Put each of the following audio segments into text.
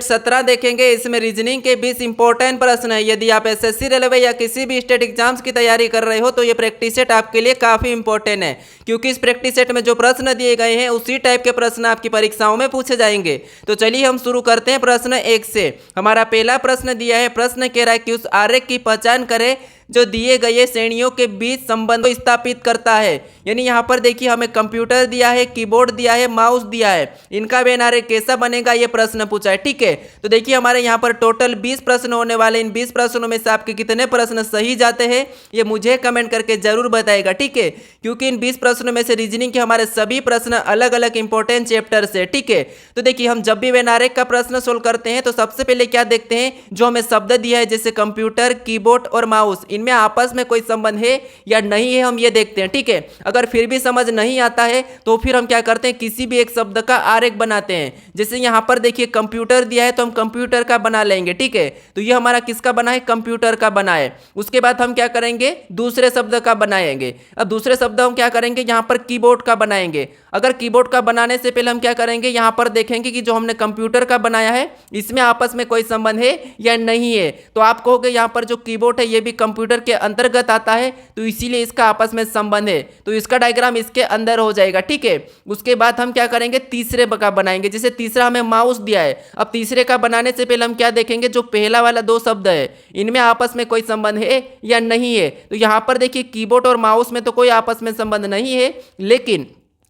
17 देखेंगे। इसमें रीजनिंग के 20 इंपॉर्टेंट प्रश्न है। यदि आप एसएससी रेलवे या किसी भी स्टेट एग्जाम्स की तैयारी कर रहे हो तो ये प्रैक्टिस सेट आपके लिए काफी इंपॉर्टेंट है, क्योंकि इस प्रैक्टिस सेट में जो प्रश्न दिए गए हैं उसी टाइप के प्रश्न आपकी परीक्षाओं में पूछे जाएंगे। तो चलिए हम शुरू करते हैं प्रश्न 1 से। हमारा पहला प्रश्न दिया है, प्रश्न कह रहा है कि उस आरेख की पहचान करें जो दिए गए श्रेणियों के बीच संबंध को स्थापित करता है। यानी यहाँ पर देखिए हमें कंप्यूटर दिया है, कीबोर्ड दिया है, माउस दिया है, इनका वेन आरेख कैसा बनेगा ये प्रश्न पूछा है। ठीक है, तो देखिए हमारे यहाँ पर टोटल 20 प्रश्न होने वाले। इन 20 प्रश्नों में से आपके कितने प्रश्न सही जाते हैं ये मुझे कमेंट करके जरूर बताएगा। ठीक है, क्योंकि इन 20 प्रश्नों में से रीजनिंग के हमारे सभी प्रश्न अलग अलग इंपॉर्टेंट चैप्टर से। ठीक है, तो देखिए हम जब भी वेन आरेख का प्रश्न सोल्व करते हैं तो सबसे पहले क्या देखते हैं, जो हमें शब्द दिया है जैसे कंप्यूटर, कीबोर्ड और माउस, इनमें आपस में कोई संबंध है या नहीं है हम ये देखते हैं। ठीक है, अगर फिर भी समझ नहीं आता है तो फिर हम क्या करते हैं, किसी भी एक शब्द का आरेख बनाते हैं। जैसे यहां पर देखिए कंप्यूटर दिया है तो हम कंप्यूटर का बना लेंगे। ठीक है, तो ये हमारा किसका बना है, कंप्यूटर का बना है। उसके बाद हम क्या करेंगे, दूसरे शब्द का बनाएंगे। अब दूसरे शब्द हम क्या करेंगे, यहां पर कीबोर्ड का बनाएंगे। अगर कीबोर्ड का बनाने से पहले हम क्या करेंगे, यहां पर देखेंगे कि जो हमने कंप्यूटर का बनाया है इसमें आपस में कोई संबंध है या नहीं है। तो आप कहोगे यहां पर जो कीबोर्ड है ये भी कंप्यूटर के अंतर्गत आता है तो इसीलिए इसका आपस में संबंध है, तो इसका डायग्राम इसके अंदर हो जाएगा। ठीक है, उसके बाद हम क्या करेंगे, तीसरे का बनाएंगे। जैसे तीसरा हमें माउस दिया है, अब तीसरे का बनाने से पहले हम क्या देखेंगे, जो पहला वाला 2 शब्द है इनमें आपस में कोई संबंध है या नहीं है। तो यहां पर देखिए कीबोर्ड और माउस में तो कोई आपस में संबंध नहीं है, लेकिन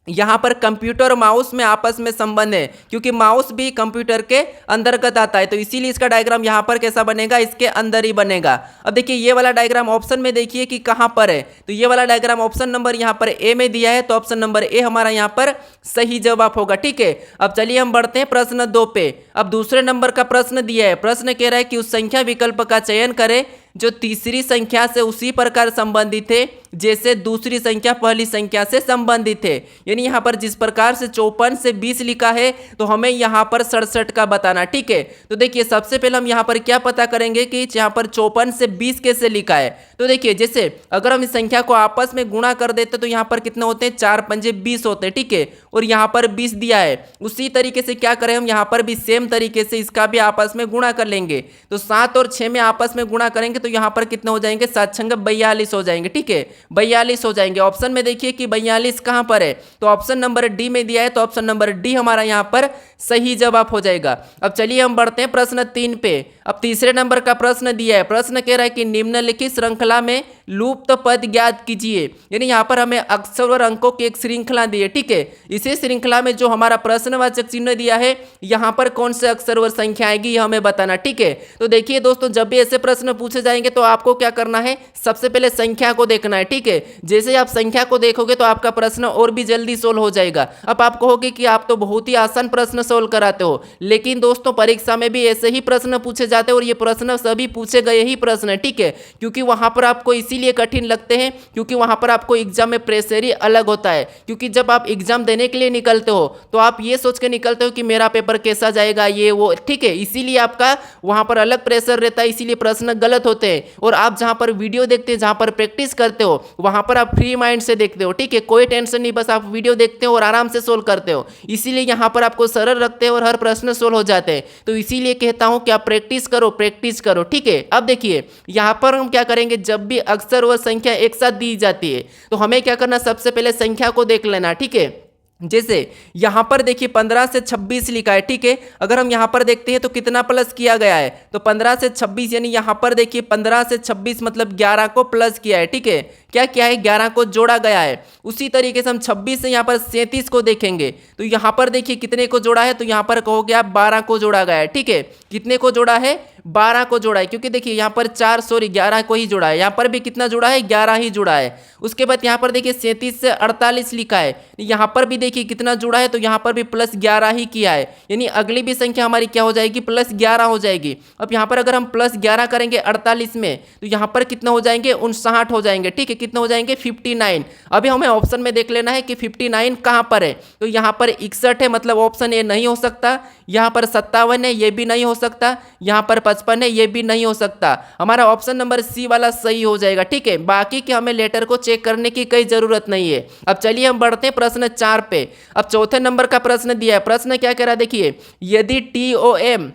यहाँ पर कंप्यूटर और माउस में आपस में संबंध है, क्योंकि माउस भी कंप्यूटर के अंतर्गत आता है, तो इसीलिए इसका डायग्राम यहाँ पर कैसा बनेगा, इसके अंदर ही बनेगा। अब देखिए ये वाला डायग्राम ऑप्शन में देखिए कि कहाँ पर है, तो ये वाला डायग्राम ऑप्शन नंबर यहाँ पर ए में दिया है, तो ऑप्शन नंबर ए हमारा यहाँ पर सही जवाब होगा। ठीक है, अब चलिए हम बढ़ते हैं प्रश्न 2 पे। अब दूसरे नंबर का प्रश्न दिया है, प्रश्न कह रहा है कि उस संख्या विकल्प का चयन करें जो तीसरी संख्या से उसी प्रकार संबंधित है जैसे दूसरी संख्या पहली संख्या से संबंधित है। यानी यहाँ पर जिस प्रकार से 54 से 20 लिखा है तो हमें यहाँ पर 67 का बताना। ठीक है, तो देखिए सबसे पहले हम यहाँ पर क्या पता करेंगे कि यहाँ पर 54 से 20 कैसे लिखा है। तो देखिए जैसे अगर हम इस संख्या को आपस में गुणा कर देते तो यहाँ पर कितने होते हैं, 4 पंजे 20 होते हैं। ठीक है, और यहाँ पर 20 दिया है, उसी तरीके से क्या करें हम यहाँ पर भी सेम तरीके से इसका भी आपस में गुणा कर लेंगे। तो 7 और 6 में आपस में गुणा करेंगे तो यहाँ पर कितने हो जाएंगे, 7 छंगे 42 हो जाएंगे। ठीक है, 42 हो जाएंगे। ऑप्शन में देखिए कि 42 कहां पर है, तो ऑप्शन नंबर डी में दिया है, तो ऑप्शन नंबर डी हमारा यहां पर सही जवाब हो जाएगा। अब चलिए हम बढ़ते हैं प्रश्न 3 पे। अब तीसरे नंबर का प्रश्न दिया है, प्रश्न कह रहा है कि निम्नलिखित श्रृंखला में लुप्त पद ज्ञात कीजिए। यानी यहाँ पर हमें अक्षर और अंकों की एक श्रृंखला दी है। ठीक है, इसी श्रृंखला में जो हमारा प्रश्नवाचक चिन्ह दिया है यहाँ पर कौन से अक्षर और संख्या आएगी हमें बताना। ठीक है, तो देखिए दोस्तों जब भी ऐसे प्रश्न पूछे जाएंगे तो आपको क्या करना है, सबसे पहले संख्या को देखना है। ठीक है, जैसे आप संख्या को देखोगे तो आपका प्रश्न और भी जल्दी सोल्व हो जाएगा। अब आप कहोगे कि आप तो बहुत ही आसान प्रश्न सोल्व कराते हो, लेकिन दोस्तों परीक्षा में भी ऐसे ही प्रश्न पूछे जाते हैं और ये प्रश्न सभी पूछे गए ही प्रश्न है। ठीक है, क्योंकि वहां पर आपको इसीलिए कठिन लगते हैं क्योंकि वहां पर आपको एग्जाम में प्रेशर ही अलग होता है। क्योंकि जब आप एग्जाम देने के लिए निकलते हो तो आप ये सोच के निकलते हो कि मेरा पेपर कैसा जाएगा ये वो। ठीक है, इसीलिए आपका वहां पर अलग प्रेशर रहता है, इसीलिए प्रश्न गलत होते हैं। और आप जहां पर वीडियो देखते हैं, जहां पर प्रैक्टिस करते हो, वहां पर आप फ्री माइंड से देखते हो। ठीक है, कोई टेंशन नहीं, बस आप वीडियो देखते हो और आराम से सोल्व करते हो, इसीलिए यहां पर आपको सरल रखते हैं और हर प्रश्न सोल्व हो जाते हैं। तो इसीलिए कहता हूं कि आप प्रैक्टिस करो, प्रैक्टिस करो। ठीक है, अब देखिए यहां पर हम क्या करेंगे, जब भी अक्षर व संख्या एक साथ दी जाती है तो हमें क्या करना, सबसे पहले संख्या को देख लेना। ठीक है, जैसे यहां पर देखिए 15 से 26 लिखा है। ठीक है, अगर हम यहां पर देखते हैं तो कितना प्लस किया गया है, तो 15 से 26 यानी यहां पर देखिए 15 से 26 मतलब 11 को प्लस किया है। ठीक है, क्या किया है, 11 को जोड़ा गया है। उसी तरीके से हम 26 से यहां पर 37 को देखेंगे तो यहां पर देखिए कितने को जोड़ा है, तो यहां पर कहोगे आप 12 को जोड़ा गया है। ठीक है, कितने को जोड़ा है, 12 को जोड़ा है, क्योंकि देखिए यहाँ पर 11 को ही जोड़ा है, यहाँ पर भी कितना जोड़ा है, 11 ही जोड़ा है। उसके बाद यहाँ पर देखिए 37 से 48 लिखा है, यहाँ पर भी देखिए कितना जुड़ा है, तो यहाँ पर भी प्लस 11 ही किया है, यानी अगली भी संख्या हमारी क्या हो जाएगी, प्लस 11 हो जाएगी। अब यहाँ पर अगर हम प्लस 11 करेंगे 48 में तो यहाँ पर कितना हो जाएंगे, 59 हो जाएंगे। ठीक है, कितना हो जाएंगे, 59। अभी हमें ऑप्शन में देख लेना है कि 59 कहाँ पर है, तो यहाँ पर 61 है, मतलब ऑप्शन ए नहीं हो सकता। यहाँ पर 57 है, ये भी नहीं हो सकता। यहाँ पर 55 है, ये भी नहीं हो सकता। हमारा ऑप्शन नंबर सी वाला सही हो जाएगा। ठीक है, बाकी के हमें लेटर को चेक करने की कोई जरूरत नहीं है। अब चलिए हम बढ़ते हैं प्रश्न 4 पे। अब चौथे नंबर का प्रश्न दिया है, प्रश्न क्या कह रहा है देखिए, यदि TOM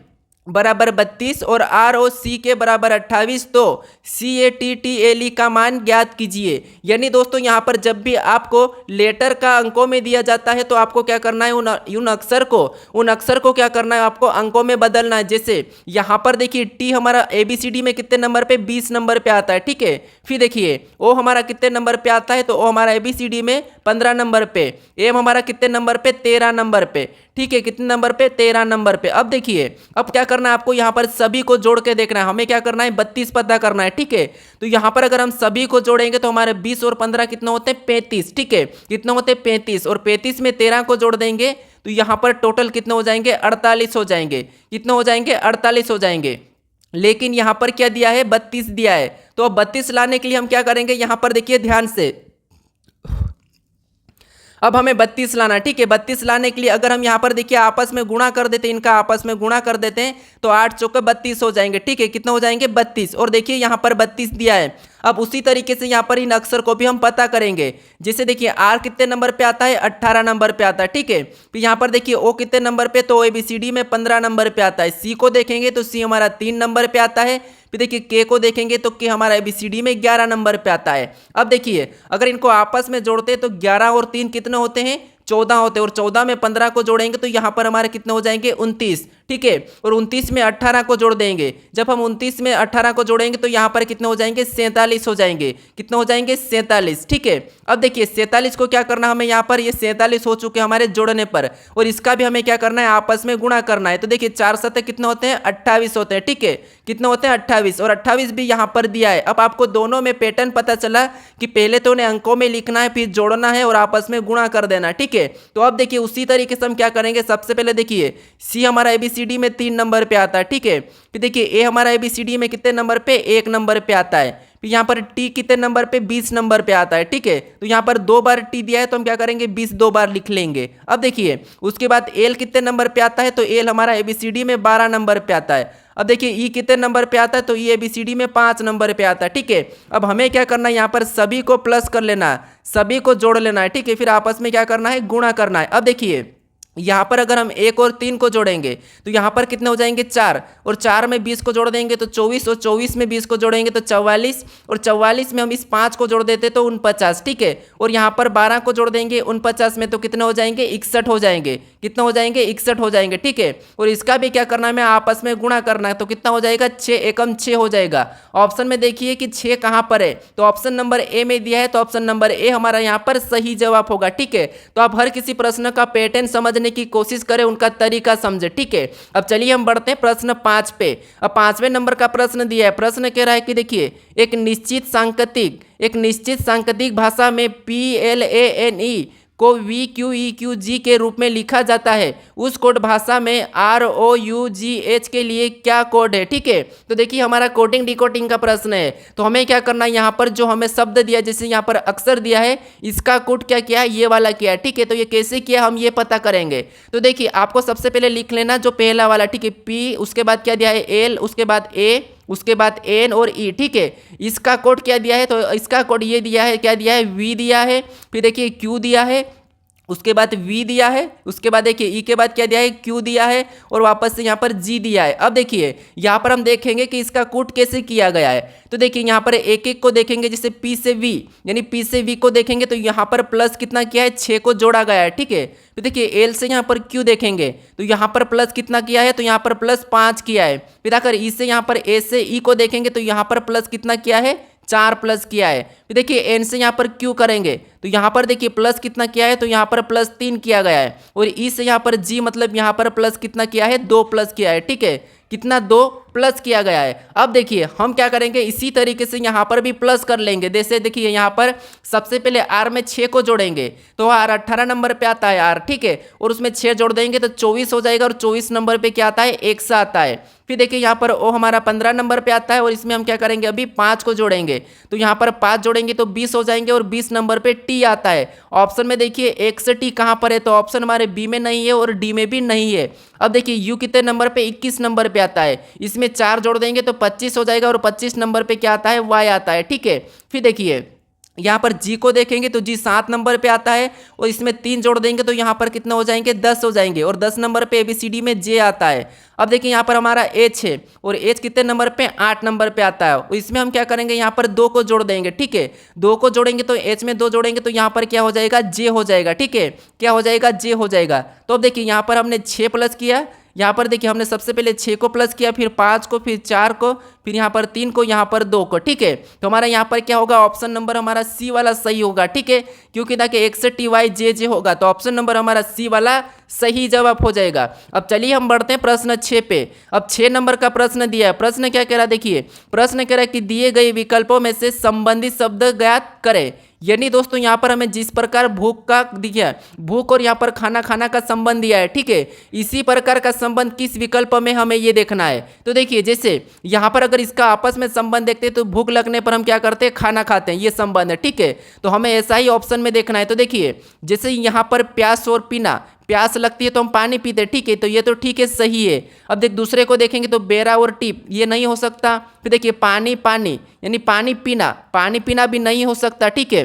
बराबर 32 और आर ओ सी के बराबर 28, तो CATTLE का मान ज्ञात कीजिए। यानी दोस्तों यहाँ पर जब भी आपको लेटर का अंकों में दिया जाता है तो आपको क्या करना है, उन अक्षर को क्या करना है, आपको अंकों में बदलना है। जैसे यहाँ पर देखिए टी हमारा ABCD में कितने नंबर पे, 20 नंबर पे आता है, ठीक है। फिर देखिए ओ हमारा कितने नंबर पे आता है, तो ओ हमारा ABCD में 15 नंबर पे, एम हमारा कितने नंबर पे, 13 नंबर पे, ठीक है। कितने नंबर पे, 13 नंबर पे। अब देखिए अब क्या करना है आपको, यहाँ पर सभी को जोड़ के देखना है। हमें क्या करना है, 32 पता करना है, ठीक है। तो यहाँ पर अगर हम सभी को जोड़ेंगे तो हमारे 20 और 15 कितना होते हैं, 35, ठीक है। कितना होते हैं, 35, और 35 में 13 को जोड़ देंगे तो यहाँ पर टोटल कितने हो जाएंगे, 48 हो जाएंगे। कितने हो जाएंगे, 48 हो जाएंगे। लेकिन यहाँ पर क्या दिया है, 32 दिया है। तो अब 32 लाने के लिए हम क्या करेंगे, यहाँ पर देखिए ध्यान से, अब हमें 32 लाना, ठीक है। 32 लाने के लिए अगर हम यहाँ पर देखिए आपस में गुणा कर देते हैं, इनका आपस में गुणा कर देते हैं तो 8 चौके 32 हो जाएंगे, ठीक है। कितना हो जाएंगे, 32, और देखिए यहाँ पर 32 दिया है। अब उसी तरीके से यहाँ पर इन अक्षर को भी हम पता करेंगे। जैसे देखिए आर कितने नंबर पे आता है, 18 नंबर पे आता है, ठीक है। फिर यहाँ पर देखिए ओ कितने नंबर पे, तो ABCD में 15 नंबर पे आता है। सी को देखेंगे तो सी हमारा 3 नंबर पे आता है। फिर देखिए के को देखेंगे तो के हमारा ABCD में 11 नंबर पे आता है। अब देखिए अगर इनको आपस में जोड़ते हैं तो 11 और 3 कितने होते हैं, 14 होते हैं, और 14 में 15 को जोड़ेंगे तो यहाँ पर हमारे कितने हो जाएंगे, 29, ठीक है। और 29 में 18 को जोड़ देंगे, जब हम 29 में 18 को जोड़ेंगे तो यहाँ पर कितने हो जाएंगे, 47 हो जाएंगे। कितने हो जाएंगे, 47, ठीक है। अब देखिए 47 को क्या करना हमें, यहाँ पर ये 47 हो चुके हमारे जोड़ने पर, और इसका भी हमें क्या करना है, आपस में गुणा करना है। तो देखिए 4 7 कितने होते हैं, 28 होते हैं, ठीक है। कितने होते हैं, 28, और 28 भी यहाँ पर दिया है। अब आपको दोनों में पैटर्न पता चला कि पहले तो उन्हें अंकों में लिखना है, फिर जोड़ना है और आपस में गुणा कर देना, ठीक है। तो अब देखिए उसी तरीके से हम क्या करेंगे, सबसे पहले देखिए सी हमारा ABCD में 3 नंबर पे आता है, ठीक है। फिर देखिए ए हमारा ABCD में कितने नंबर पे, 1 नंबर पे आता है। फिर यहाँ पर टी कितने नंबर पे, 20 नंबर पे आता है, ठीक है। तो यहाँ पर 2 बार टी दिया है तो हम क्या करेंगे, 20 2 बार लिख लेंगे। अब देखिए उसके बाद एल कितने नंबर पे आता है, तो एल हमारा ABCD में 12 नंबर पे आता है। अब देखिए ई कितने नंबर पे आता है, तो ई ABCD में 5 नंबर पे आता है, ठीक है। अब हमें क्या करना है, यहाँ पर सभी को प्लस कर लेना है, सभी को जोड़ लेना है, ठीक है। फिर आपस में क्या करना है, गुणा करना है। अब देखिए यहाँ पर अगर हम 1 और 3 को जोड़ेंगे तो यहाँ पर कितने हो जाएंगे, 4, और 4 में 20 को जोड़ देंगे तो 24, और 24 में 20 को जोड़ेंगे तो 44, और 44 में हम इस 5 को जोड़ देते तो 49, ठीक है। और यहाँ पर 12 को जोड़ देंगे 49 में तो कितने हो जाएंगे, 61 हो जाएंगे। कितना हो जाएंगे, 61 हो जाएंगे, ठीक है। और इसका भी क्या करना है, हमें आपस में गुणा करना है। तो कितना हो जाएगा, 6 एकम 6 हो जाएगा। ऑप्शन में देखिए कि 6 कहाँ पर है, तो ऑप्शन नंबर ए में दिया है, तो ऑप्शन नंबर ए हमारा यहाँ पर सही जवाब होगा, ठीक है। तो आप हर किसी प्रश्न का पैटर्न समझने की कोशिश करें, उनका तरीका समझे, ठीक है। अब चलिए हम बढ़ते हैं प्रश्न 5 पे। अब 5वें नंबर का प्रश्न दिया है। प्रश्न कह रहा है कि देखिए एक निश्चित सांकेतिक भाषा में PLANE को VQEQG के रूप में लिखा जाता है, उस कोड भाषा में ROUGH के लिए क्या कोड है, ठीक है। तो देखिए हमारा कोडिंग डिकोडिंग का प्रश्न है, तो हमें क्या करना है, यहाँ पर जो हमें शब्द दिया, जैसे यहाँ पर अक्षर दिया है, इसका कोड क्या किया है, ये वाला किया है, ठीक है। तो ये कैसे किया हम ये पता करेंगे। तो देखिए आपको सबसे पहले लिख लेना जो पहला वाला, ठीक है, P, उसके बाद क्या दिया है, L, उसके बाद A, उसके बाद N और E, ठीक है। इसका कोड क्या दिया है, तो इसका कोड ये दिया है, क्या दिया है, V दिया है। फिर देखिए Q दिया है, उसके बाद V दिया है, उसके बाद देखिए E के बाद क्या दिया है, Q दिया है, और वापस से यहाँ पर G दिया है। अब देखिए यहाँ पर हम देखेंगे कि इसका कोड कैसे किया गया है। तो देखिए यहाँ पर एक एक को देखेंगे, जैसे P से V, यानी P से V को देखेंगे तो यहाँ पर प्लस कितना किया है, 6 को जोड़ा गया है, ठीक है। तो देखिए L से यहाँ पर Q देखेंगे तो यहाँ पर प्लस कितना किया है, तो यहाँ पर प्लस 5 किया है। फिर अगर E से यहाँ पर A से E को देखेंगे तो यहाँ पर प्लस कितना किया है, 4 प्लस किया है। फिर देखिए N से यहाँ पर Q करेंगे तो यहाँ पर देखिए प्लस कितना किया है, तो यहाँ पर प्लस 3 किया गया है। और E से यहाँ पर G मतलब यहाँ पर प्लस कितना किया है, 2 प्लस किया है, ठीक है। कितना, 2 प्लस किया गया है। अब देखिए हम क्या करेंगे, इसी तरीके से यहाँ पर भी प्लस कर लेंगे। जैसे देखिए यहाँ पर सबसे पहले R में 6 को जोड़ेंगे तो R 18 नंबर पे आता है R, ठीक है। और उसमें 6 जोड़ देंगे तो 24 हो जाएगा, और 24 नंबर पे क्या आता है, 100 आता है। फिर देखिए यहाँ पर O हमारा 15 नंबर पे आता है, और इसमें हम क्या करेंगे, अभी 5 को जोड़ेंगे तो यहाँ पर 5 जोड़ेंगे तो 20 हो जाएंगे, और 20 नंबर पे T आता है। ऑप्शन में देखिए 1 से T कहाँ पर है, तो ऑप्शन हमारे B में नहीं है और D में भी नहीं है। अब देखिए U कितने नंबर पे, 21 नंबर पे आता है, इसमें 4 जोड़ देंगे तो 25 हो जाएगा, और 25 नंबर पे क्या आता है, Y आता है, ठीक है। फिर देखिए यहाँ पर जी को देखेंगे तो जी 7 नंबर पे आता है और इसमें 3 जोड़ देंगे तो यहाँ पर कितना हो जाएंगे 10 हो जाएंगे और 10 नंबर पे ABCD में जे आता है। अब देखिए यहाँ पर हमारा एच है और एच कितने नंबर पे 8 नंबर पे आता है और इसमें हम क्या करेंगे यहाँ पर 2 को जोड़ देंगे। ठीक है, 2 को जोड़ेंगे तो एच में 2 जोड़ेंगे तो यहाँ पर क्या हो जाएगा जे हो जाएगा। ठीक है, क्या हो जाएगा जे हो जाएगा। तो अब देखिए यहाँ पर हमने 6 प्लस किया, यहाँ पर देखिए हमने सबसे पहले 6 को प्लस किया, फिर 5 को, फिर 4 को, फिर यहाँ पर 3 को, यहाँ पर 2 को। ठीक है, तो हमारा यहाँ पर क्या होगा ऑप्शन नंबर हमारा सी वाला सही होगा। ठीक है, क्योंकि देखिए एक से TY JJ होगा तो ऑप्शन नंबर हमारा सी वाला सही जवाब हो जाएगा। अब चलिए हम बढ़ते हैं प्रश्न 6 पे। अब 6 नंबर का प्रश्न दिया है। प्रश्न क्या कह रहा है, देखिए प्रश्न कह रहा है कि दिए गए विकल्पों में से संबंधित शब्द ज्ञात करें। यानी दोस्तों यहाँ पर हमें जिस प्रकार भूख का दिया है, भूख और यहाँ पर खाना खाना का संबंध दिया है, ठीक है, इसी प्रकार का संबंध किस विकल्प में हमें ये देखना है। तो देखिए जैसे यहाँ पर अगर इसका आपस में संबंध देखते हैं तो भूख लगने पर हम क्या करते हैं खाना खाते हैं, ये संबंध है। ठीक है, तो हमें ऐसा ही ऑप्शन में देखना है। तो देखिए जैसे यहाँ पर प्यास और पीना, प्यास लगती है तो हम पानी पीते हैं। ठीक है, तो ये तो ठीक है सही है। अब देख दूसरे को देखेंगे तो बेरा और टिप ये नहीं हो सकता। फिर देखिए पानी पानी यानी पानी पीना भी नहीं हो सकता। ठीक है,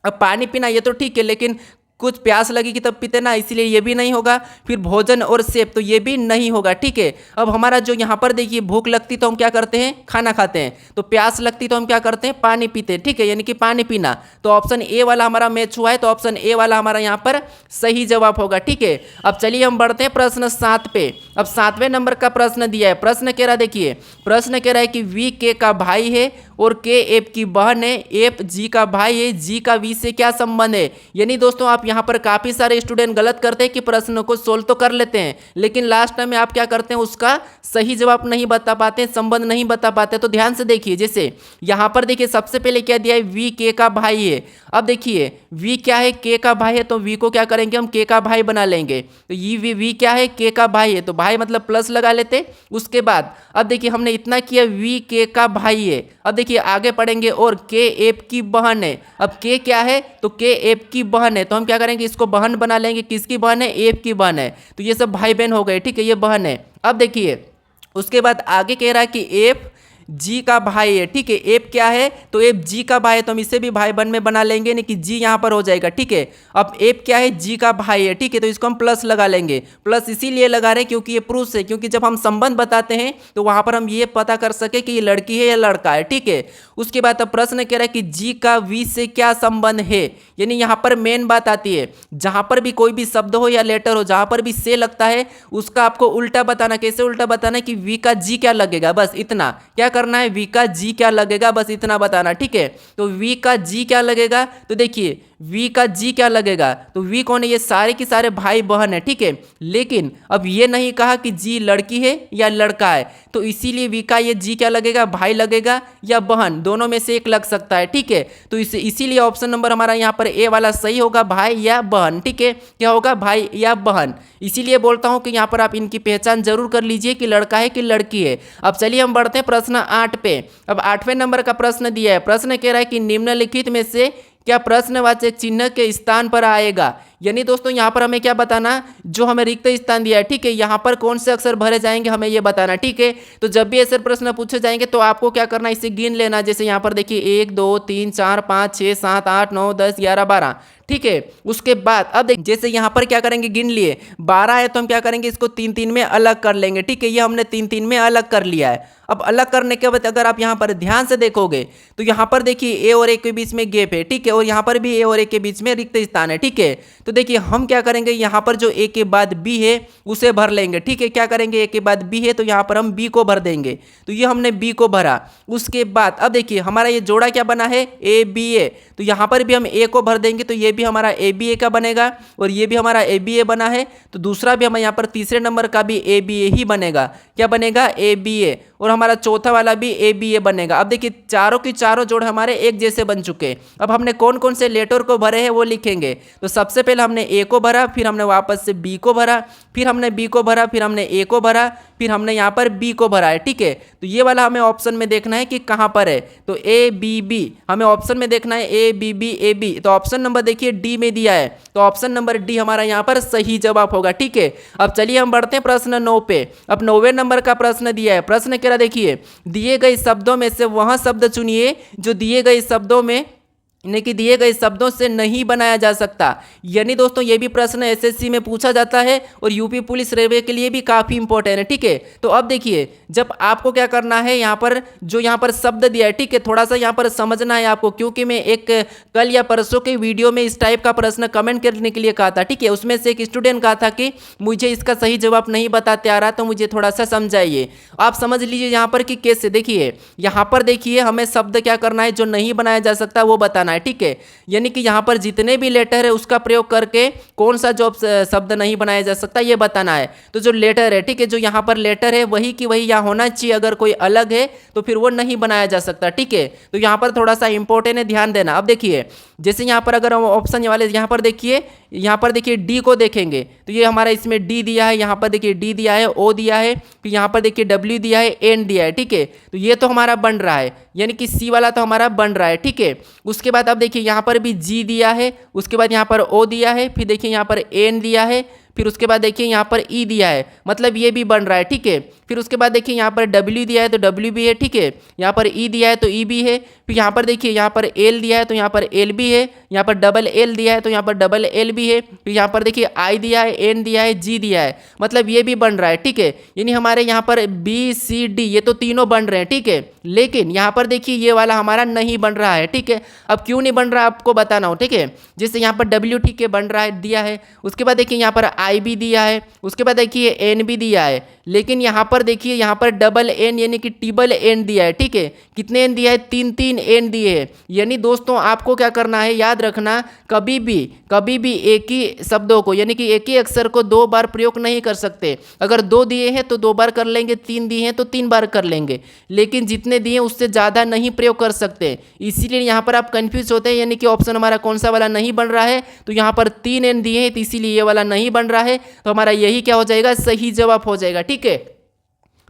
अब पानी पीना ये तो ठीक है लेकिन कुछ प्यास लगेगी तब पीते ना, इसीलिए ये भी नहीं होगा। फिर भोजन और सेब तो ये भी नहीं होगा। ठीक है, अब हमारा जो यहाँ पर देखिए भूख लगती तो हम क्या करते हैं खाना खाते हैं, तो प्यास लगती तो हम क्या करते हैं पानी पीते हैं। ठीक है, यानी कि पानी पीना, तो ऑप्शन ए वाला हमारा मैच हुआ है, तो ऑप्शन ए वाला हमारा यहाँ पर सही जवाब होगा। ठीक है, अब चलिए हम बढ़ते हैं प्रश्न 7 पे। अब 7वें नंबर का प्रश्न दिया है। प्रश्न कह रहा है, देखिए प्रश्न कह रहा है कि वी के का भाई है और के एफ की बहन है, एफ जी का भाई है, जी का वी से क्या संबंध है। यानी दोस्तों आप यहाँ पर काफ़ी सारे स्टूडेंट गलत करते हैं कि प्रश्न को सोल्व तो कर लेते हैं लेकिन लास्ट टाइम में आप क्या करते हैं उसका सही जवाब नहीं बता पाते, संबंध नहीं बता पाते। तो ध्यान से देखिए, जैसे यहाँ पर देखिए सबसे पहले क्या दिया है वी के का भाई है। अब देखिए वी क्या है के का भाई है, तो वी को क्या करेंगे हम के का भाई बना लेंगे। तो ये वी क्या है के का भाई है, तो भाई मतलब प्लस लगा लेते। उसके बाद अब देखिए हमने इतना किया वी के का भाई है। अब देखिए आगे पढ़ेंगे और के एफ की बहन है। अब के क्या है, तो के एफ की बहन है, तो हम क्या करेंगे इसको बहन बना लेंगे। किसकी बहन है, एफ की बहन है, तो ये सब भाई बहन हो गए। ठीक है, ये बहन है। अब देखिए उसके बाद आगे कह रहा है कि एफ जी का भाई है। ठीक है, एफ क्या है, तो एफ जी का भाई है, तो हम इसे भी भाई बहन में बना लेंगे, नहीं कि जी यहाँ पर हो जाएगा। ठीक है, अब एफ क्या है, जी का भाई है। ठीक है, तो इसको हम प्लस लगा लेंगे। प्लस इसीलिए लगा रहे हैं क्योंकि ये प्रूफ है, क्योंकि जब हम संबंध बताते हैं तो वहाँ पर हम ये पता कर सके कि ये लड़की है या लड़का है। ठीक है, उसके बाद अब प्रश्न कह रहा है कि जी का वी से क्या संबंध है। यानी यहाँ पर मेन बात आती है, जहाँ पर भी कोई भी शब्द हो या लेटर हो, जहाँ पर भी से लगता है उसका आपको उल्टा बताना। कैसे उल्टा बताना, कि वी का जी क्या लगेगा, बस इतना क्या करना है, वी का जी क्या लगेगा बस इतना बताना। ठीक है, तो वी का जी क्या लगेगा, तो देखिए वी का जी क्या लगेगा, तो वी कौन है, ये सारे के सारे भाई बहन है। ठीक है, लेकिन अब ये नहीं कहा कि जी लड़की है या लड़का है, तो इसीलिए वी का ये जी क्या लगेगा, भाई लगेगा या बहन, दोनों में से एक लग सकता है। ठीक है, तो इसीलिए ऑप्शन नंबर हमारा यहाँ पर ए वाला सही होगा, भाई या बहन। ठीक है, क्या होगा, भाई या बहन। इसीलिए बोलता हूँ कि यहाँ पर आप इनकी पहचान जरूर कर लीजिए कि लड़का है कि लड़की है। अब चलिए हम बढ़ते हैं प्रश्न 8 पे। अब 8वें नंबर का प्रश्न दिया है। प्रश्न कह रहा है कि निम्नलिखित में से क्या प्रश्नवाचक चिन्ह के स्थान पर आएगा। यानी दोस्तों यहाँ पर हमें क्या बताना, जो हमें रिक्त स्थान दिया है, ठीक है, यहाँ पर कौन से अक्षर भरे जाएंगे हमें ये बताना। ठीक है, तो जब भी ऐसे प्रश्न पूछे जाएंगे तो आपको क्या करना, इसे गिन लेना। जैसे यहाँ पर देखिए 1 2 3 4 5 6 7 8 9 10 11 12। ठीक है, उसके बाद अब देख जैसे यहाँ पर क्या करेंगे, गिन लिए 12 है तो हम क्या करेंगे, इसको 3 3 में अलग कर लेंगे। ठीक है, ये हमने 3 3 में अलग कर लिया है। अब अलग करने के बाद अगर आप यहाँ पर ध्यान से देखोगे तो यहाँ पर देखिए ए और ए के बीच में गैप है। ठीक है, और यहाँ पर भी ए और ए के बीच में रिक्त स्थान है। ठीक है, तो देखिए हम क्या करेंगे, यहाँ पर जो ए के बाद बी है उसे भर लेंगे। ठीक है, क्या करेंगे, ए के बाद बी है तो यहाँ पर हम बी को भर देंगे, तो ये हमने बी को भरा। उसके बाद अब देखिए हमारा ये जोड़ा क्या बना है, ए बी ए, तो यहाँ पर भी हम ए को भर देंगे, तो ये भी हमारा ए बी ए का बनेगा और ये भी हमारा ए बी ए बना है, तो दूसरा भी हमें यहाँ पर तीसरे नंबर का भी ए बी ए ही बनेगा। क्या बनेगा, ए बी ए, और हमारा चौथा वाला भी ए बी ए बनेगा। अब देखिए चारों की चारों जोड़ हमारे एक जैसे बन चुके हैं। अब हमने कौन कौन से लेटर को भरे हैं वो लिखेंगे। तो सबसे पहले हमने ए को भरा, फिर हमने वापस से बी को भरा, फिर हमने बी को भरा, फिर हमने ए को भरा, फिर हमने यहाँ पर बी को भरा है। ठीक है, तो ये वाला हमें ऑप्शन में देखना है कि कहाँ पर है, तो ए बी बी हमें ऑप्शन में देखना है, A B B A B. तो ऑप्शन नंबर देखिए डी में दिया है, तो ऑप्शन नंबर डी हमारा यहाँ पर सही जवाब होगा। ठीक है, अब चलिए हम बढ़ते हैं प्रश्न 9 पे। अब 9वें नंबर का प्रश्न दिया है। प्रश्न कह रहा देखिए, दिए गए शब्दों में से वह शब्द चुनिए जो दिए गए शब्दों में यानी कि दिए गए शब्दों से नहीं बनाया जा सकता। यानी दोस्तों ये भी प्रश्न एसएससी में पूछा जाता है और यूपी पुलिस रेलवे के लिए भी काफ़ी इंपॉर्टेंट है, ठीक है। तो अब देखिए, जब आपको क्या करना है, यहाँ पर जो यहाँ पर शब्द दिया है, ठीक है, थोड़ा सा यहाँ पर समझना है आपको, क्योंकि मैं एक कल या परसों के वीडियो में इस टाइप का प्रश्न कमेंट करने के लिए कहा था, ठीक है। उसमें से एक स्टूडेंट कहा था कि मुझे इसका सही जवाब नहीं बताते आ रहा, तो मुझे थोड़ा सा समझाइए। आप समझ लीजिए यहाँ पर कि कैसे। देखिए यहाँ पर देखिए, हमें शब्द क्या करना है, जो नहीं बनाया जा सकता वो बताना है, ठीक है। यानी कि यहाँ पर जितने भी लेटर है उसका प्रयोग करके कौन सा जो शब्द नहीं बनाया जा सकता ये बताना है। तो जो लेटर है, ठीक है, जो यहाँ पर लेटर है वही की वही यहाँ होना चाहिए। अगर कोई अलग है तो फिर वो नहीं बनाया जा सकता, ठीक है। तो यहाँ पर थोड़ा सा इंपॉर्टेंट है, ध्यान देना। अब देखिए, जैसे यहाँ पर अगर हम ऑप्शन वाले यहाँ पर देखिए डी को देखेंगे तो ये हमारा इसमें डी दिया है, यहाँ पर देखिए डी दिया है, ओ दिया है, फिर यहाँ पर देखिए डब्ल्यू दिया है, एन दिया है, ठीक है। तो ये तो हमारा बन रहा है, यानी कि सी वाला तो हमारा बन रहा है, ठीक है। उसके बाद अब देखिए यहाँ पर भी जी दिया है, उसके बाद यहाँ पर ओ दिया है, फिर देखिए यहाँ पर एन दिया है, फिर उसके बाद देखिए यहाँ पर ई दिया है, मतलब ये भी बन रहा है, ठीक है। फिर उसके बाद देखिए यहाँ पर डब्ल्यू दिया है तो डब्ल्यू भी है, ठीक है। यहाँ पर ई दिया है तो ई भी है। फिर यहाँ पर देखिए यहाँ पर एल दिया है तो यहाँ पर एल भी है। यहाँ पर डबल एल दिया है तो यहाँ पर डबल एल भी है। फिर यहाँ पर देखिए आई दिया है, एन दिया है, जी दिया है, मतलब ये भी बन रहा है, ठीक है। यानी हमारे यहाँ पर बी सी डी ये तो तीनों बन रहे हैं, ठीक है। लेकिन यहाँ पर देखिए ये वाला हमारा नहीं बन रहा है, ठीक है। अब क्यों नहीं बन रहा है आपको बताना हो, ठीक है। जैसे यहाँ पर डब्ल्यू, ठीक है, बन रहा है, दिया है। उसके बाद देखिए यहाँ पर आई भी दिया है, उसके बाद देखिए एन भी दिया है, लेकिन यहाँ पर देखिए यहाँ पर डबल एन यानी कि टिबल एन दिया है, ठीक है। कितने एन दिया है, तीन तीन एन दिए हैं। यानी दोस्तों आपको क्या करना है, याद रखना, कभी भी एक ही शब्दों को यानी कि एक ही अक्षर को दो बार प्रयोग नहीं कर सकते। अगर दो दिए हैं तो दो बार कर लेंगे, तीन दिए हैं तो तीन बार कर लेंगे, लेकिन जितने दिए उससे ज़्यादा नहीं प्रयोग कर सकते। इसीलिए यहाँ पर आप कंफ्यूज होते हैं, यानी कि ऑप्शन हमारा कौन सा वाला नहीं बन रहा है। तो यहाँ पर तीन एन दिए हैं तो इसीलिए ये वाला नहीं बन रहा है। तो हमारा यही क्या हो जाएगा, सही जवाब हो जाएगा, ठीक है।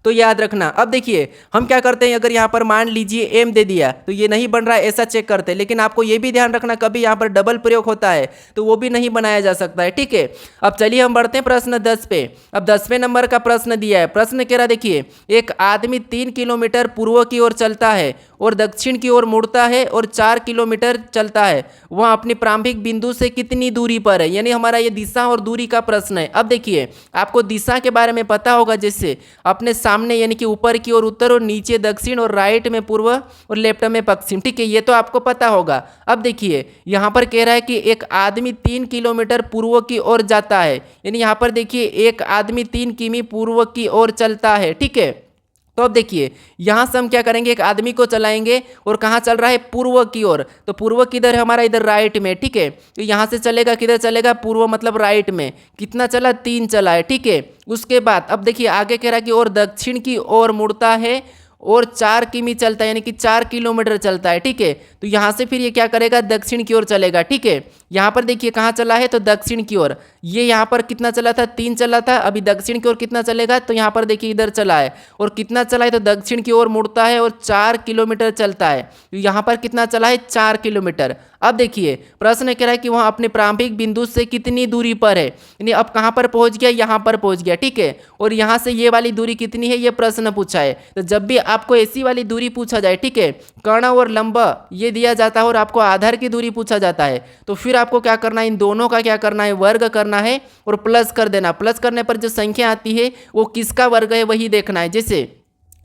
तो याद रखना। अब देखिए हम क्या करते हैं, अगर यहाँ पर मान लीजिए एम दे दिया तो ये नहीं बन रहा है, ऐसा चेक करते हैं। लेकिन आपको ये भी ध्यान रखना, कभी यहाँ पर डबल प्रयोग होता है तो वो भी नहीं बनाया जा सकता है, ठीक है। अब चलिए हम बढ़ते हैं प्रश्न 10 पे। अब 10वें नंबर का प्रश्न दिया है। प्रश्न कह रहा देखिए, एक आदमी 3 किलोमीटर पूर्व की ओर चलता है और दक्षिण की ओर मुड़ता है और 4 किलोमीटर चलता है। वह अपनी प्रारंभिक बिंदु से कितनी दूरी पर है, यानी हमारा ये दिशा और दूरी का प्रश्न है। अब देखिए आपको दिशा के बारे में पता होगा, जैसे अपने सामने यानी कि ऊपर की ओर उत्तर और नीचे दक्षिण और राइट में पूर्व और लेफ्ट में पश्चिम, ठीक है, ये तो आपको पता होगा। अब देखिए यहाँ पर कह रहा है कि एक आदमी 3 किलोमीटर पूर्व की ओर जाता है, यानी यहाँ पर देखिए एक आदमी 3 किमी पूर्व की ओर चलता है, ठीक है। तो अब देखिए यहाँ से हम क्या करेंगे, एक आदमी को चलाएंगे और कहाँ चल रहा है, पूर्व की ओर। तो पूर्व किधर है हमारा, इधर राइट में, ठीक है। तो यहाँ से चलेगा किधर चलेगा, पूर्व मतलब राइट में। कितना चला, 3 चला है, ठीक है। उसके बाद अब देखिए आगे कह रहा है कि और दक्षिण की ओर मुड़ता है और 4 किमी चलता है, यानी कि 4 किलोमीटर चलता है, ठीक है। तो यहाँ से फिर ये क्या करेगा, दक्षिण की ओर चलेगा, ठीक है। यहाँ पर देखिए कहाँ चला है, तो दक्षिण की ओर। ये यहाँ पर कितना चला था, 3 चला था। अभी दक्षिण की ओर कितना चलेगा, तो यहाँ पर देखिए इधर चला है और कितना चला है, तो दक्षिण की ओर मुड़ता है और 4 किलोमीटर चलता है। तो यहाँ पर कितना चला है, 4 किलोमीटर। अब देखिए प्रश्न कह रहा है कि वह अपने प्रारंभिक बिंदु से कितनी दूरी पर है, यानी अब कहाँ पर पहुँच गया, यहाँ पर पहुँच गया, ठीक है। और यहाँ से ये वाली दूरी कितनी है, ये प्रश्न पूछा है। तो जब भी आपको ऐसी वाली दूरी पूछा जाए, ठीक है, कर्ण और लंब ये दिया जाता है और आपको आधार की दूरी पूछा जाता है, तो फिर आपको क्या करना है, इन दोनों का क्या करना है, वर्ग करना है और प्लस कर देना। प्लस करने पर जो संख्या आती है वो किसका वर्ग है वही देखना है। जैसे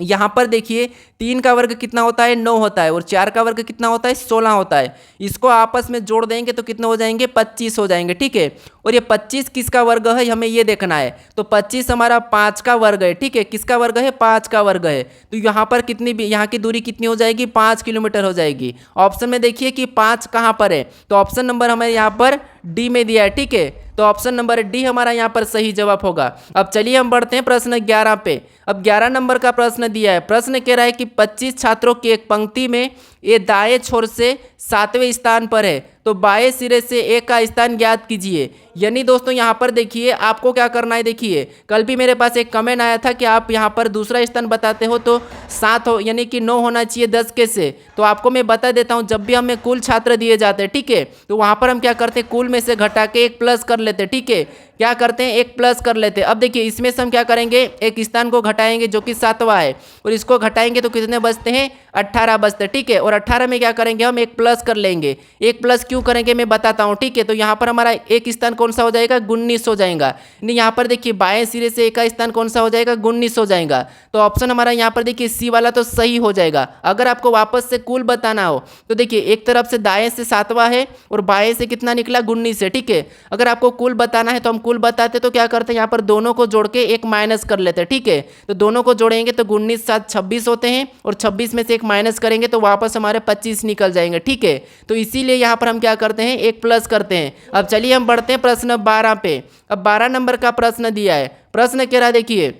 यहाँ पर देखिए 3 का वर्ग कितना होता है, 9 होता है, और 4 का वर्ग कितना होता है, 16 होता है। इसको आपस में जोड़ देंगे तो कितने हो जाएंगे, 25 हो जाएंगे, ठीक है। और ये 25 किसका वर्ग है, हमें ये देखना है। तो 25 हमारा 5 का वर्ग है, ठीक है। किसका वर्ग है, 5 का वर्ग है। तो यहाँ पर कितनी, यहाँ की दूरी कितनी हो जाएगी, 5 किलोमीटर हो जाएगी। ऑप्शन में देखिए कि 5 कहाँ पर है, तो ऑप्शन नंबर हमें यहाँ पर डी में दिया है, ठीक है। तो ऑप्शन नंबर डी हमारा यहाँ पर सही जवाब होगा। अब चलिए हम बढ़ते हैं प्रश्न 11 पे। अब 11 नंबर का प्रश्न दिया है। प्रश्न कह रहा है कि 25 छात्रों की एक पंक्ति में ये दाएं छोर से 7वें स्थान पर है, तो बाएं सिरे से ए का स्थान ज्ञात कीजिए। यानी दोस्तों यहाँ पर देखिए आपको क्या करना है, देखिए कल भी मेरे पास एक कमेंट आया था कि आप यहाँ पर दूसरा स्थान बताते हो तो 7 हो, यानी कि 9 होना चाहिए 10 के से। तो आपको मैं बता देता हूँ, जब भी हमें कुल छात्र दिए जाते हैं, ठीक है, तो वहाँ पर हम क्या करते हैं, कुल में से घटा के 1 प्लस कर लेते हैं, ठीक है। क्या करते हैं, एक प्लस कर लेते हैं। अब देखिए इसमें से हम क्या करेंगे, एक स्थान को घटाएंगे जो कि 7वां है, और इसको घटाएंगे तो कितने बचते हैं, 18 बचते हैं। ठीक है, और 18 में क्या करेंगे, हम एक प्लस कर लेंगे। एक प्लस क्यों करेंगे मैं बताता हूँ। ठीक है, तो यहाँ पर हमारा एक स्थान कौन सा हो जाएगा, 19 हो जाएगा। नहीं, यहाँ पर देखिए बाएं सिरे से एक का स्थान कौन सा हो जाएगा, 19 हो जाएगा। तो ऑप्शन हमारा यहाँ पर देखिए सी वाला तो सही हो जाएगा। अगर आपको वापस से कुल बताना हो तो देखिए एक तरफ से दाएं से 7वां है और बाएं से कितना निकला, 19 है। ठीक है, अगर आपको कुल बताना है तो हम कुल बताते तो क्या करते हैं, यहाँ पर दोनों को जोड़ के एक माइनस कर लेते हैं। ठीक है, तो दोनों को जोड़ेंगे तो 19 7 26 होते हैं, और 26 में से एक माइनस करेंगे तो वापस हमारे 25 निकल जाएंगे। ठीक है, तो इसीलिए यहाँ पर हम क्या करते हैं, एक प्लस करते हैं। अब चलिए हम बढ़ते हैं प्रश्न 12 पे। अब 12 नंबर का प्रश्न दिया है। प्रश्न कह रहा है, देखिए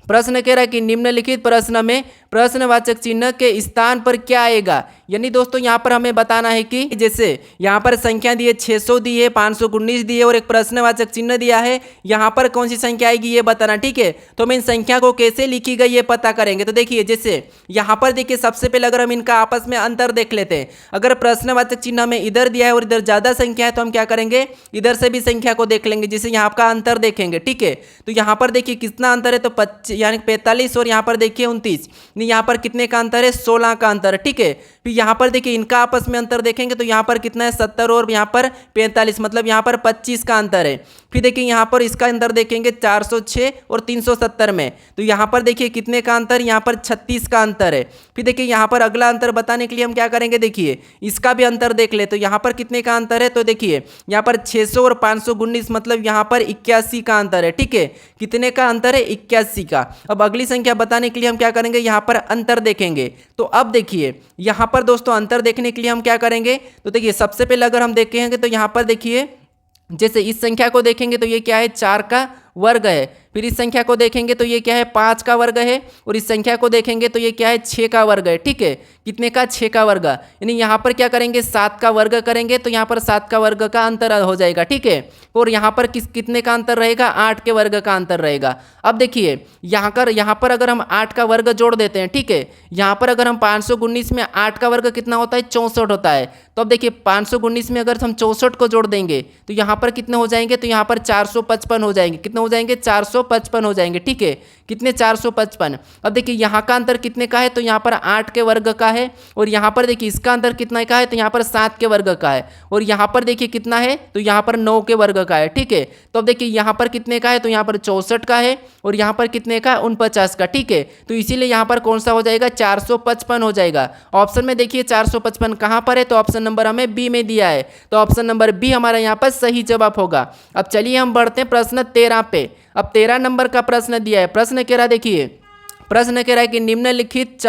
प्रश्न कह रहा है कि निम्नलिखित प्रश्न में प्रश्नवाचक चिन्ह के स्थान पर क्या आएगा। यानी दोस्तों यहाँ पर हमें बताना है कि जैसे यहाँ पर संख्या दी है 600 दी है, 519 दी है और एक प्रश्नवाचक चिन्ह दिया है, यहाँ पर कौन सी संख्या आएगी ये बताना। ठीक है, तो हम इन संख्या को कैसे लिखी गई ये पता करेंगे। तो देखिए जैसे यहाँ पर देखिए सबसे पहले अगर हम इनका आपस में अंतर देख लेते हैं। अगर प्रश्नवाचक चिन्ह हमें इधर दिया है और इधर ज़्यादा संख्या है तो हम क्या करेंगे, इधर से भी संख्या को देख लेंगे, जिससे यहाँ का अंतर देखेंगे। ठीक है, तो यहाँ पर देखिए कितना अंतर है, तो 25 यानी 45, और यहाँ पर देखिए 29। यहाँ पर कितने का अंतर है, 16 का अंतर है। ठीक है, फिर यहाँ पर देखिए इनका आपस में अंतर देखेंगे तो यहाँ पर कितना है, 70 और यहाँ पर 45, मतलब यहाँ पर 25 का अंतर है। फिर देखिए यहाँ पर इसका अंतर देखेंगे 406 और 370 में, तो यहाँ पर देखिए कितने का अंतर, यहाँ पर 36 का अंतर है। फिर देखिए यहाँ पर अगला अंतर बताने के लिए हम क्या करेंगे, देखिए इसका भी अंतर देख ले, तो यहाँ पर कितने का अंतर है, तो देखिए यहाँ पर 600 और 519, मतलब यहाँ पर 81 का अंतर है। ठीक है, कितने का अंतर है, 81 का। अब अगली संख्या बताने के लिए हम क्या करेंगे, यहाँ पर अंतर देखेंगे। तो अब देखिए यहाँ पर दोस्तों अंतर देखने के लिए हम क्या करेंगे, तो देखिए सबसे पहले अगर हम देखेंगे तो यहाँ पर देखिए जैसे इस संख्या को देखेंगे तो ये क्या है, 4 का वर्ग है। फिर इस संख्या को देखेंगे तो ये क्या है, 5 का वर्ग है, और इस संख्या को देखेंगे तो ये क्या है, 6 का वर्ग है। ठीक है, कितने का, 6 का वर्ग, यानी यहाँ पर क्या करेंगे, 7 का वर्ग करेंगे तो यहाँ पर 7 का वर्ग का अंतर हो जाएगा। ठीक है, और यहाँ पर कितने का अंतर रहेगा, 8 के वर्ग का अंतर रहेगा। अब देखिए यहाँ पर अगर हम 8 का वर्ग जोड़ देते हैं। ठीक है, यहाँ पर अगर हम 519 में 8 का वर्ग कितना होता है, 64 होता है। तो अब देखिए 519 में अगर हम 64 को जोड़ देंगे तो यहाँ पर कितने हो जाएंगे, तो यहाँ पर 455 हो जाएंगे। कितने हो जाएंगे, 455 हो जाएंगे। ठीक है, कितने, 455। अब देखिए यहाँ का अंतर कितने का है, तो यहाँ पर 8 के वर्ग का है, और यहाँ पर देखिए इसका अंतर कितना का है, तो यहाँ पर 7 के वर्ग का है, और यहाँ पर देखिए कितना है, तो यहाँ पर 9 के वर्ग का है। ठीक है, तो अब देखिए यहाँ पर कितने का है, तो यहाँ पर 64 का है, और यहाँ पर कितने का, 49 का। ठीक है, तो इसीलिए यहाँ पर कौन सा हो जाएगा, 455 हो जाएगा। ऑप्शन में देखिए 455 कहाँ पर है, तो ऑप्शन नंबर हमें बी में दिया है, तो ऑप्शन नंबर बी हमारा यहाँ पर सही जवाब होगा। अब चलिए हम बढ़ते हैं प्रश्न 13 पे। अब 13 नंबर का प्रश्न दिया है। प्रश्न कह रहा है, देखिए प्रश्न कह रहा है कि निम्नलिखित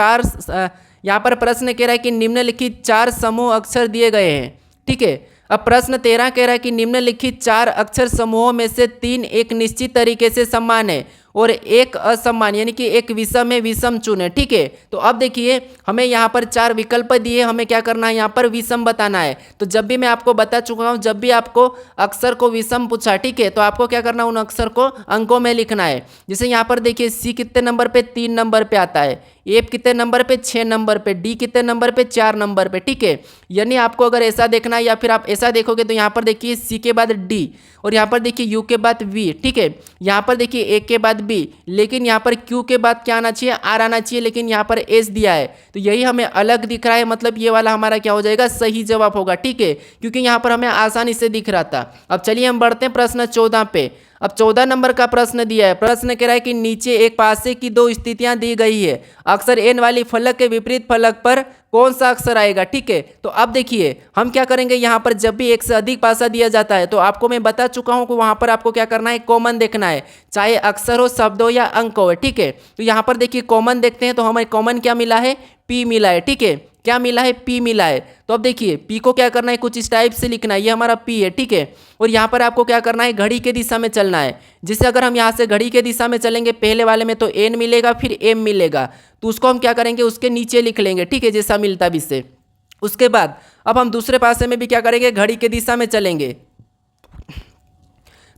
यहाँ पर प्रश्न कह रहा है कि निम्नलिखित 4 समूह अक्षर दिए गए हैं। ठीक है, अब प्रश्न 13 कह रहा है कि निम्नलिखित 4 अक्षर समूहों में से 3 एक निश्चित तरीके से समान है और एक असमान, यानी कि एक विषम है, विषम चुने। ठीक है, तो अब देखिए हमें यहाँ पर 4 विकल्प दिए, हमें क्या करना है, यहाँ पर विषम बताना है। तो जब भी मैं आपको बता चुका हूँ, जब भी आपको अक्षर को विषम पूछा, ठीक है, तो आपको क्या करना है, उन अक्षर को अंकों में लिखना है। जैसे यहाँ पर देखिए सी कितने नंबर पे, 3 नंबर पे आता है, ए कितने नंबर पे, 6 नंबर पे, डी कितने नंबर पे, 4 नंबर पे। ठीक है, यानी आपको अगर ऐसा देखना है या फिर आप ऐसा देखोगे तो यहाँ पर देखिए सी के बाद डी, और यहाँ पर देखिए यू के बाद वी। ठीक है, यहाँ पर देखिए ए के बाद बी, लेकिन यहाँ पर क्यू के बाद क्या आना चाहिए, आर आना चाहिए, लेकिन यहाँ पर एस दिया है, तो यही हमें अलग दिख रहा है, मतलब ये वाला हमारा क्या हो जाएगा, सही जवाब होगा। ठीक है, क्योंकि यहाँ पर हमें आसानी से दिख रहा था। अब चलिए हम बढ़ते हैं प्रश्न 14 पे। अब 14 नंबर का प्रश्न दिया है। प्रश्न कह रहा है कि नीचे एक पासे की 2 स्थितियां दी गई है, अक्षर एन वाली फलक के विपरीत फलक पर कौन सा अक्षर आएगा। ठीक है, तो अब देखिए हम क्या करेंगे, यहाँ पर जब भी एक से अधिक पासा दिया जाता है तो आपको मैं बता चुका हूँ कि वहाँ पर आपको क्या करना है, कॉमन देखना है, चाहे अक्षर हो, शब्द हो या अंक हो। ठीक है, तो यहाँ पर देखिए कॉमन देखते हैं, तो हमें कॉमन क्या मिला है, पी मिला है। ठीक है, क्या मिला है, पी मिला है। तो अब देखिए पी को क्या करना है, कुछ इस टाइप से लिखना है, ये हमारा पी है। ठीक है, और यहाँ पर आपको क्या करना है, घड़ी के दिशा में चलना है। जैसे अगर हम यहाँ से घड़ी के दिशा में चलेंगे, पहले वाले में तो एन मिलेगा, फिर एम मिलेगा, तो उसको हम क्या करेंगे, उसके नीचे लिख लेंगे। ठीक है, जैसा मिलता भी से। उसके बाद अब हम दूसरे पासे में भी क्या करेंगे, घड़ी के दिशा में चलेंगे,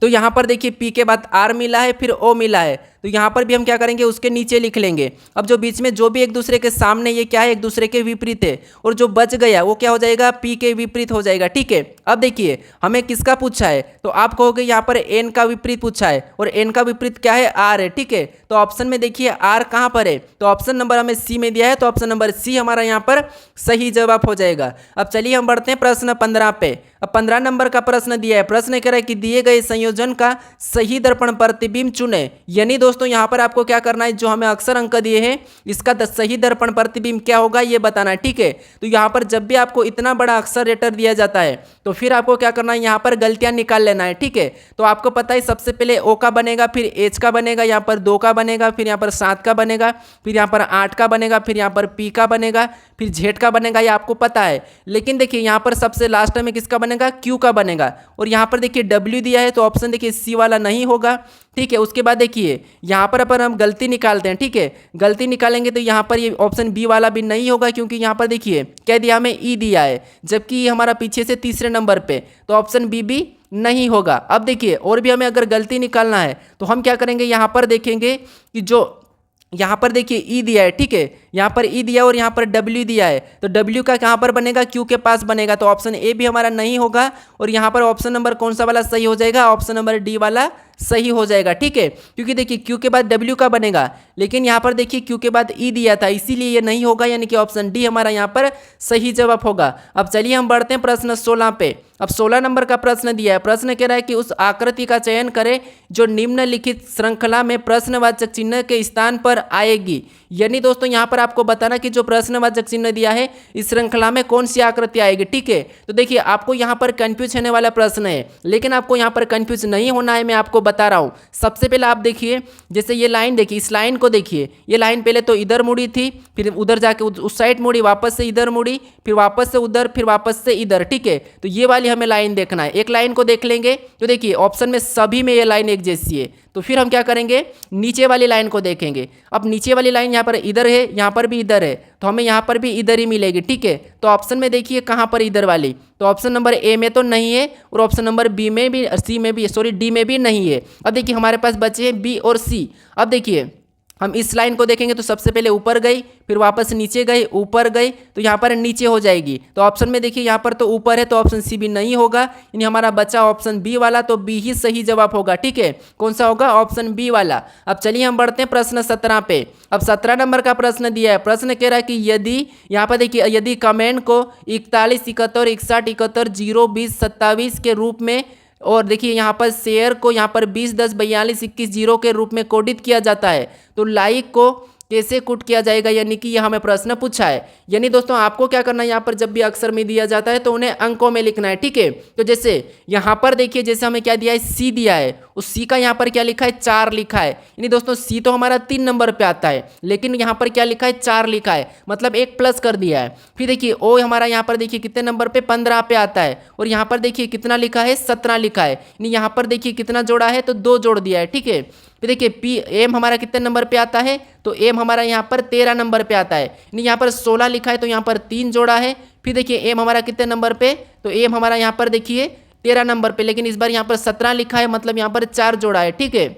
तो यहाँ पर देखिए P के बाद R मिला है, फिर O मिला है, तो तो यहाँ पर भी हम क्या करेंगे, उसके नीचे लिख लेंगे। अब जो बीच में जो भी एक दूसरे के सामने, ये क्या है, एक दूसरे के विपरीत है, और जो बच गया वो क्या हो जाएगा, P के विपरीत हो जाएगा। ठीक है, अब देखिए हमें किसका पूछा है, तो आप कहोगे यहाँ पर N का विपरीत पूछा है, और N का विपरीत क्या है, R है। ठीक है, तो ऑप्शन में देखिए R कहाँ पर है, तो ऑप्शन नंबर हमें C में दिया है, तो ऑप्शन नंबर C हमारा यहाँ पर सही जवाब हो जाएगा। अब चलिए हम बढ़ते हैं प्रश्न 15 पे। अब 15 नंबर का प्रश्न दिया है, प्रश्न कह रहा है कि दिए गए संयोजन का सही दर्पण प्रतिबिंब चुने। यानी दोस्तों यहाँ पर आपको क्या करना है, जो हमें अक्षर अंक दिए हैं इसका सही दर्पण प्रतिबिंब क्या होगा ये बताना है। ठीक है, तो यहाँ पर जब भी आपको इतना बड़ा अक्षर लेटर दिया जाता है तो फिर आपको क्या करना है, यहाँ पर गलतियाँ निकाल लेना है। ठीक है, तो आपको पता है सबसे पहले O का बनेगा, फिर H का बनेगा, यहाँ पर 2 का बनेगा, फिर यहाँ पर 7 का बनेगा, फिर यहाँ पर 8 का बनेगा, फिर यहाँ पर P का बनेगा, फिर Z का बनेगा, ये आपको पता है। लेकिन देखिए यहाँ पर सबसे लास्ट में किसका बनेगा, Q का बनेगा, और यहाँ पर देखिए W दिया है तो ऑप्शन देखिए C वाला नहीं होगा। ठीक है, उसके बाद देखिए यहाँ पर अपन हम गलती निकालते हैं। ठीक है, गलती निकालेंगे तो यहाँ पर ये ऑप्शन बी वाला भी नहीं होगा, क्योंकि यहाँ पर देखिए क्या दिया, हमें ई दिया है, जबकि ये हमारा पीछे से तीसरे नंबर पे, तो ऑप्शन बी भी नहीं होगा। अब देखिए और भी हमें अगर गलती निकालना है तो हम क्या करेंगे, यहाँ पर देखेंगे कि जो यहाँ पर देखिए ई दिया है। ठीक है, यहाँ पर ई दिया और यहाँ पर डब्ल्यू दिया है, तो डब्ल्यू का कहाँ पर बनेगा, क्यू के पास बनेगा, तो ऑप्शन ए भी हमारा नहीं होगा। और यहाँ पर ऑप्शन नंबर कौन सा वाला सही हो जाएगा, ऑप्शन नंबर डी वाला सही हो जाएगा। ठीक है, क्योंकि देखिए क्यू के बाद डब्ल्यू का बनेगा, लेकिन यहाँ पर देखिए क्यू के बाद ई दिया था, इसीलिए ये नहीं होगा, यानी कि ऑप्शन डी हमारा यहाँ पर सही जवाब होगा। अब चलिए हम बढ़ते हैं प्रश्न 16 पे। अब 16 नंबर का प्रश्न दिया है, प्रश्न कह रहा है कि उस आकृति का चयन करें जो निम्नलिखित श्रृंखला में प्रश्नवाचक चिन्ह के स्थान पर आएगी। यानी दोस्तों यहाँ पर आपको बताना कि जो प्रश्नवाचक चिन्ह दिया है इस श्रृंखला में कौन सी आकृति आएगी। ठीक है, तो देखिए आपको यहाँ पर कंफ्यूज होने वाला प्रश्न है, लेकिन आपको यहाँ पर कंफ्यूज नहीं होना है, मैं आपको बता रहा हूँ। सबसे पहले आप देखिए, जैसे ये लाइन देखिए, इस लाइन को देखिए, ये लाइन पहले तो इधर मुड़ी थी, फिर उधर जाके उस साइड मुड़ी, वापस से इधर मुड़ी, फिर वापस से उधर, फिर वापस से इधर। ठीक है, तो ये वाली हमें लाइन देखना है। एक लाइन को देख लेंगे तो देखिए ऑप्शन में सभी में ये लाइन एक जैसी है, तो फिर हम क्या करेंगे, नीचे वाली लाइन को देखेंगे। अब नीचे वाली लाइन यहाँ पर इधर है, यहाँ पर भी इधर है, तो हमें यहाँ पर भी इधर ही मिलेगी। ठीक है, तो ऑप्शन में देखिए कहाँ पर इधर वाली, तो ऑप्शन नंबर ए में तो नहीं है, और ऑप्शन नंबर बी में भी, सी में भी, सॉरी डी में भी नहीं है। अब देखिए हमारे पास बचे हैं बी और सी। अब देखिए हम इस लाइन को देखेंगे तो सबसे पहले ऊपर गई, फिर वापस नीचे गई, ऊपर गई, तो यहाँ पर नीचे हो जाएगी। तो ऑप्शन में देखिए यहाँ पर तो ऊपर है, तो ऑप्शन सी भी नहीं होगा, यानी हमारा बचा ऑप्शन बी वाला, तो बी ही सही जवाब होगा। ठीक है, कौन सा होगा, ऑप्शन बी वाला। अब चलिए हम बढ़ते हैं प्रश्न 17 पे। अब 17 नंबर का प्रश्न दिया है, प्रश्न कह रहा है कि यदि यहाँ पर देखिए, यदि कमेंट को 41, 71, 61, 71, 0, 20, 27 के रूप में, और देखिए यहाँ पर शेयर को यहाँ पर 20, 10, 42, 21, 0 के रूप में कोडित किया जाता है, तो लाइक को कैसे कोड किया जाएगा, यानी कि यह हमें प्रश्न पूछा है। यानी दोस्तों आपको क्या करना है, यहाँ पर जब भी अक्षर में दिया जाता है तो उन्हें अंकों में लिखना है। ठीक है, तो जैसे यहाँ पर देखिए, जैसे हमें क्या दिया है, सी दिया है, उस सी का यहाँ पर क्या लिखा है, 4 लिखा है। यानी दोस्तों सी तो हमारा 3 नंबर पे आता है, लेकिन यहाँ पर क्या लिखा है, 4 लिखा है, मतलब 1 प्लस कर दिया है। फिर देखिए ओ हमारा यहाँ पर देखिए कितने नंबर पे, 15 पे आता है, और यहाँ पर देखिए कितना लिखा है, 17 लिखा है, यानी यहाँ पर देखिए कितना जोड़ा है, तो 2 जोड़ दिया है। ठीक है, फिर देखिए पी एम हमारा कितने नंबर पे आता है, तो एम हमारा यहाँ पर 13 नंबर पे आता है, यानी यहाँ पर 16 लिखा है, तो यहाँ पर 3 जोड़ा है। फिर देखिए एम हमारा कितने नंबर पे, तो एम हमारा यहाँ पर देखिए 13 नंबर पे, लेकिन इस बार यहाँ पर 17 लिखा है, मतलब यहाँ पर 4 जोड़ा है। ठीक है,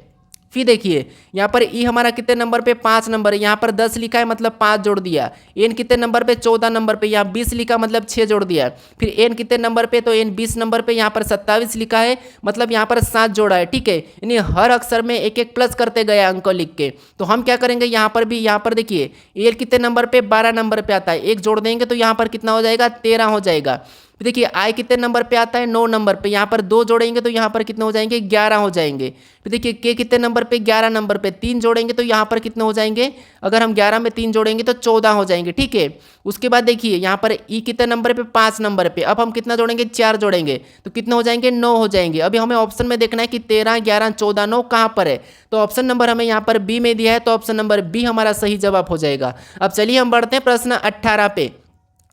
फिर देखिए यहाँ पर ई हमारा कितने नंबर पे, 5 नंबर है, यहाँ पर 10 लिखा है, मतलब 5 जोड़ दिया। एन कितने नंबर पे, 14 नंबर पे, यहाँ 20 लिखा, मतलब 6 जोड़ दिया। फिर एन कितने नंबर पे, तो एन 20 नंबर पे, यहाँ पर 27 लिखा है, मतलब यहाँ पर 7 जोड़ा है। ठीक है, यानी हर अक्षर में एक एक प्लस करते गए अंक लिख के। तो हम क्या करेंगे, यहाँ पर भी, यहाँ पर देखिए एन कितने नंबर पे, 12 नंबर पे आता है, 1 जोड़ देंगे तो यहाँ पर कितना हो जाएगा, 13 हो जाएगा। फिर देखिए आई कितने नंबर पे आता है, 9 नंबर पे, यहाँ पर 2 जोड़ेंगे तो यहाँ पर कितने हो जाएंगे, 11 हो जाएंगे। फिर देखिए के कितने नंबर पे, 11 नंबर पे, 3 जोड़ेंगे तो यहाँ पर कितने हो जाएंगे, अगर हम 11 में 3 जोड़ेंगे तो 14 हो जाएंगे। ठीक है, उसके बाद देखिए यहाँ पर ई कितने नंबर पे, 5 नंबर पे, अब हम कितना जोड़ेंगे, 4 जोड़ेंगे तो कितने हो जाएंगे, 9 हो जाएंगे। अभी हमें ऑप्शन में देखना है कि 13, 11, 14, 9 कहाँ पर है, तो ऑप्शन नंबर हमें यहाँ पर बी में दिया है, तो ऑप्शन नंबर बी हमारा सही जवाब हो जाएगा। अब चलिए हम बढ़ते हैं प्रश्न 18 पे।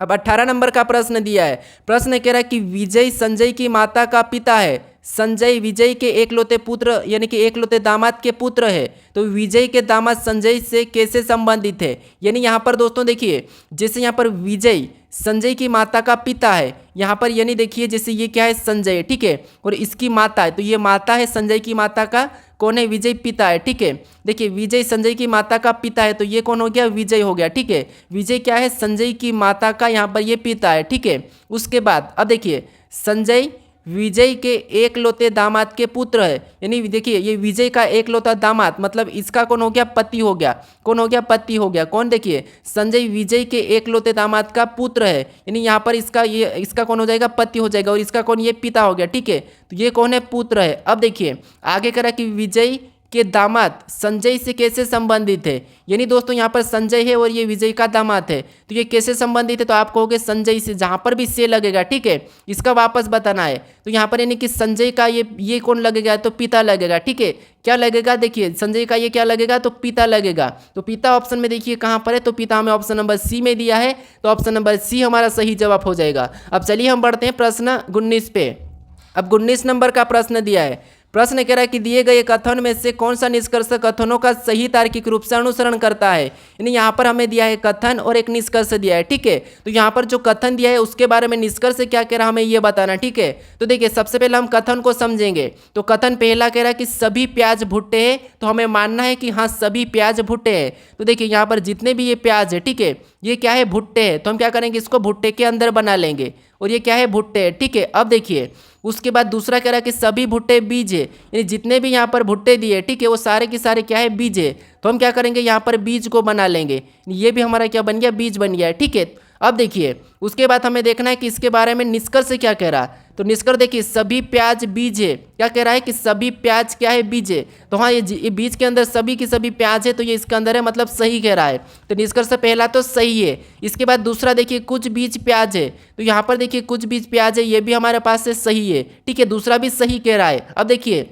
अब 18 नंबर का प्रश्न दिया है, प्रश्न कह रहा है कि विजय संजय की माता का पिता है, संजय विजय के एकलौते पुत्र यानी कि एकलौते दामाद के पुत्र है, तो विजय के दामाद संजय से कैसे संबंधित है। यानी यहाँ पर दोस्तों देखिए, जैसे यहाँ पर विजय संजय की माता का पिता है, यहाँ पर यानी देखिए जैसे ये क्या है संजय, ठीक है, और इसकी माता है, तो ये माता है संजय की माता का कौन है, विजय पिता है, ठीक है। देखिए विजय संजय की माता का पिता है, तो ये कौन हो गया, विजय हो गया, ठीक है। विजय क्या है, संजय की माता का यहाँ पर ये पिता है, ठीक है। उसके बाद अब देखिए संजय विजय के एकलौते दामाद के पुत्र है, यानी देखिए ये विजय का एकलौता दामाद मतलब इसका कौन हो गया, पति हो गया, कौन हो गया, पति हो गया, कौन, देखिए संजय विजय के एकलौते दामाद का पुत्र है, यानी यहाँ पर इसका कौन हो जाएगा, पति हो जाएगा, और इसका कौन, ये पिता हो गया, ठीक है। तो ये कौन है, पुत्र है। अब देखिए आगे करा कि विजय के दामाद संजय से कैसे संबंधित है, यानी दोस्तों यहाँ पर संजय है और ये विजय का दामाद है, तो ये कैसे संबंधित है, तो आप कहोगे संजय से, जहाँ पर भी से लगेगा, ठीक है, इसका वापस बताना है। तो यहाँ पर यानी कि संजय का ये कौन लगेगा, तो पिता लगेगा, ठीक है। क्या लगेगा, देखिए संजय का ये क्या लगेगा, तो पिता लगेगा। तो पिता ऑप्शन में देखिए कहाँ पर है, तो पिता हमें ऑप्शन नंबर सी में दिया है, तो ऑप्शन नंबर सी हमारा सही जवाब हो जाएगा। अब चलिए हम बढ़ते हैं प्रश्न 19 पे। अब 19 नंबर का प्रश्न दिया है। प्रश्न कह रहा है कि दिए गए कथन में से कौन सा निष्कर्ष कथनों का सही तार्किक रूप से अनुसरण करता है। यानी यहाँ पर हमें दिया है कथन और एक निष्कर्ष दिया है, ठीक है। तो यहाँ पर जो कथन दिया है उसके बारे में निष्कर्ष क्या कह रहा है हमें ये बताना, ठीक है। तो देखिए सबसे पहले हम कथन को समझेंगे। तो कथन पहला कह रहा है कि सभी प्याज भुट्टे हैं, तो हमें मानना है कि हाँ सभी प्याज भुट्टे हैं। तो देखिए यहाँ पर जितने भी ये प्याज है, ठीक है, ये क्या है, भुट्टे हैं, तो हम क्या करेंगे, इसको भुट्टे के अंदर बना लेंगे, और ये क्या है, भुट्टे है, ठीक है। अब देखिए उसके बाद दूसरा कह रहा है कि सभी भुट्टे बीज है, यानी जितने भी यहाँ पर भुट्टे दिए, ठीक है, वो सारे के सारे क्या है, बीज है, तो हम क्या करेंगे, यहाँ पर बीज को बना लेंगे, ये भी हमारा क्या बन गया, बीज बन गया है, ठीक है। अब देखिए उसके बाद हमें देखना है कि इसके बारे में निष्कर्ष क्या कह रहा है। तो निष्कर्ष देखिए सभी प्याज बीज है, क्या कह रहा है कि सभी प्याज क्या है, बीज है, तो हाँ ये बीज के अंदर सभी की सभी प्याज है, तो ये इसके अंदर है, मतलब सही कह रहा है। तो निष्कर्ष पहला तो सही है। इसके बाद दूसरा देखिए कुछ बीज प्याज है, तो यहाँ पर देखिए कुछ बीज प्याज है, ये भी हमारे पास से सही है, ठीक है, दूसरा भी सही कह रहा है। अब देखिए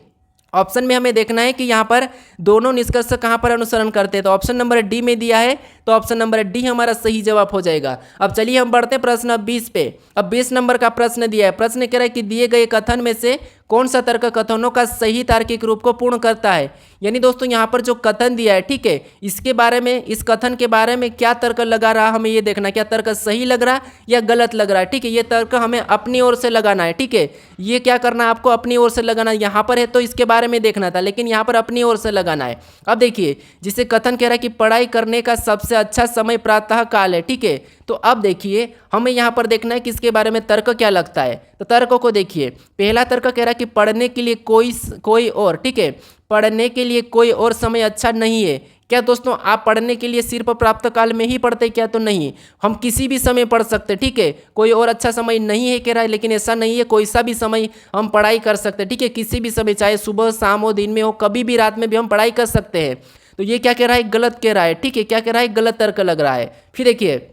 ऑप्शन में हमें देखना है कि यहाँ पर दोनों निष्कर्ष कहाँ पर अनुसरण करते हैं, तो ऑप्शन नंबर डी में दिया है, तो ऑप्शन नंबर डी हमारा सही जवाब हो जाएगा। अब चलिए हम बढ़ते हैं प्रश्न 20 पे। अब 20 नंबर का प्रश्न दिया है। प्रश्न कह रहा है कि दिए गए कथन में से कौन सा तर्क कथनों का सही तार्किक रूप को पूर्ण करता है। यानी दोस्तों यहाँ पर जो कथन दिया है, ठीक है, इसके बारे में, इस कथन के बारे में क्या तर्क लगा रहा हमें ये देखना, क्या तर्क सही लग रहा या गलत लग रहा है, ठीक है। ये तर्क हमें अपनी ओर से लगाना है, ठीक है, ये क्या करना है आपको, अपनी ओर से लगाना। यहाँ पर है तो इसके बारे में देखना था, लेकिन यहाँ पर अपनी ओर से लगाना है। अब देखिए जिसे कथन कह रहा है कि पढ़ाई करने का सबसे अच्छा समय प्रातः काल है, ठीक है। तो अब देखिए हमें यहाँ पर देखना है कि इसके बारे में तर्क क्या लगता है। तो तर्कों को देखिए, पहला तर्क कह रहा है कि पढ़ने के लिए कोई और, ठीक है, पढ़ने के लिए कोई और समय अच्छा नहीं है। क्या दोस्तों आप पढ़ने के लिए सिर्फ प्राप्त काल में ही पढ़ते, क्या, तो नहीं, हम किसी भी समय पढ़ सकते, ठीक है, कोई और अच्छा समय नहीं है कह रहा है, लेकिन ऐसा नहीं है, कोई सा भी समय हम पढ़ाई कर सकते हैं, ठीक है, किसी भी समय, चाहे सुबह शाम हो, दिन में हो, कभी भी रात में भी हम पढ़ाई कर सकते हैं। तो ये क्या कह रहा है, गलत कह रहा है, ठीक है, क्या कह रहा है, गलत तर्क लग रहा है। फिर देखिए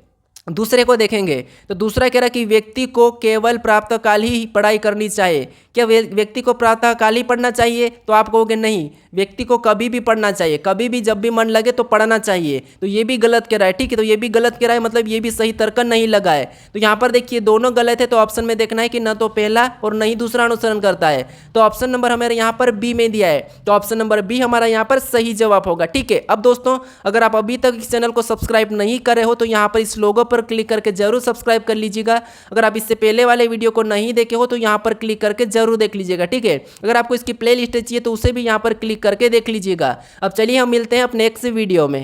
दूसरे को देखेंगे। तो दूसरा कह रहा है कि व्यक्ति को केवल प्रातःकाल ही पढ़ाई करनी चाहिए। क्या व्यक्ति को प्रातःकाल ही पढ़ना चाहिए, तो आप कहोगे नहीं, व्यक्ति को कभी भी पढ़ना चाहिए, कभी भी जब भी मन लगे तो पढ़ना चाहिए। तो ये भी गलत कह रहा है, ठीक है, तो ये भी गलत कह रहा है, मतलब ये भी सही तर्क नहीं लगा है। तो यहाँ पर देखिए दोनों गलत है, तो ऑप्शन में देखना है कि न तो पहला और न ही दूसरा अनुसरण करता है। तो ऑप्शन नंबर हमारे यहाँ पर बी में दिया है, तो ऑप्शन नंबर बी हमारा यहाँ पर सही जवाब होगा, ठीक है। अब दोस्तों अगर आप अभी तक इस चैनल को सब्सक्राइब नहीं करे हो तो यहाँ पर इस लोगो पर क्लिक करके जरूर सब्सक्राइब कर लीजिएगा। अगर आप इससे पहले वाले वीडियो को नहीं देखे हो तो यहाँ पर क्लिक करके जरूर देख लीजिएगा, ठीक है। अगर आपको इसकी प्लेलिस्ट चाहिए तो उसे भी यहाँ पर क्लिक करके देख लीजिएगा। अब चलिए हम मिलते हैं अपने नेक्स्ट वीडियो में।